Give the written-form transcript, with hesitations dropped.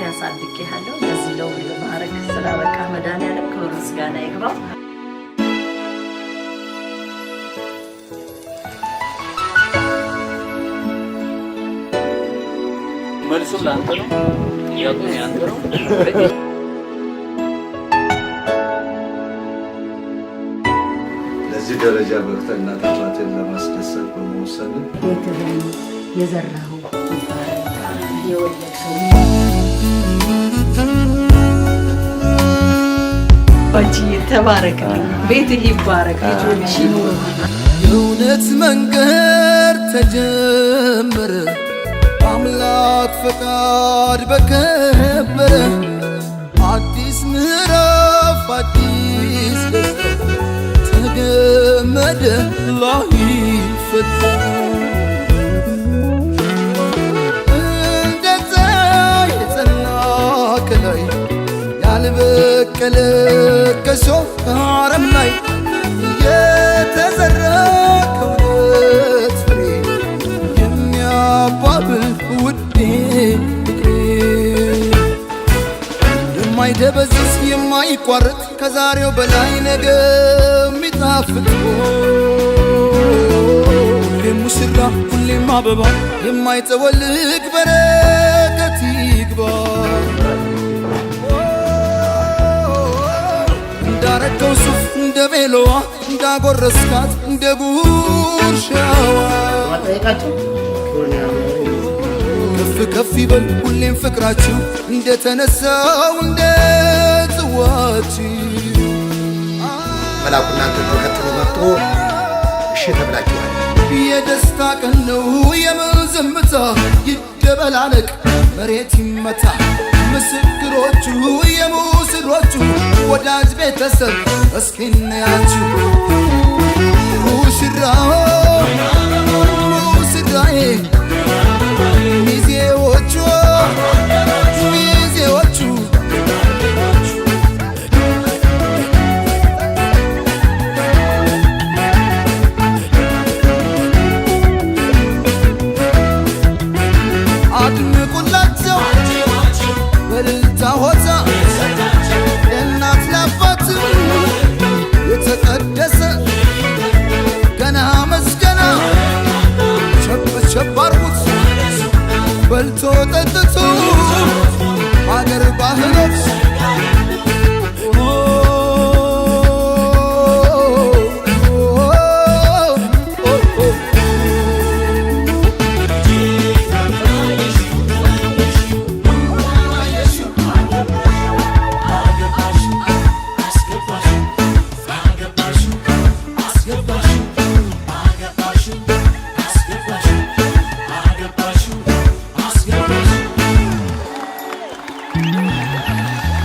ያሳድግሃለሁ ለዚህ ለው ለማረክ ስላበቃ መድኃኒዓለም ክብር ምስጋና ይግባው። መልሱም ላንተ ነው ያቁም ያንተ ነው። ለዚህ ደረጃ በቅተህ እናት አባትን ለማስደሰት በመወሰን ቤትህን የዘራኸው የወለድከው ባጂ ተባረክ፣ ቤትህ ይባረክ፣ ልጆች ይኑሩ። የእውነት መንገድ ተጀመረ አምላክ ፈቃድ በከበረ አዲስ ምዕራፍ አዲስ ደስታ ተገመደ ላይፈታ እንደዛ የጸና ከላይ ያልበቀለ ከሾህ አረም ላይ የተዘራ ከእውነት ፍሬ የሚያባብል ውዴ የማይደበዝዝ የማይቋረጥ ከዛሬው በላይ ነገ የሚጣፍጥ ሁሌም ሙሽራ ሁሌም አበባ የማይጠወልግ በረከት ይግባ። እንዳረከው ሱፍ እንደ ቤሎዋ እንዳጎረስካት እንደ ጉርሻዋ ከፍ ከፍ ይበል ሁሌም ፍቅራችሁ እንደተነሳው እንደ ጽዋችሁ። መላኩ እናንተ ተከትሎ መጥቶ እሺ ተብላችኋል። የደስታ ቀን ነው የምን ዝምታ ይደበላለቅ መሬት ይመታ። ምስክሮቹ የሙስሮቹ ወዳጅ ቤተሰብ እስኪ እንያችሁ። ሙሽራው ሙሽራዬ ሚዜዎቹ ሚዜዎቹ አድምቁላቸው በእልልታ ሆታ ለእናት ለአባት የተቀደሰ ገና መስገና ቸብ ቸብ አርጉት በልቶ ጠጥ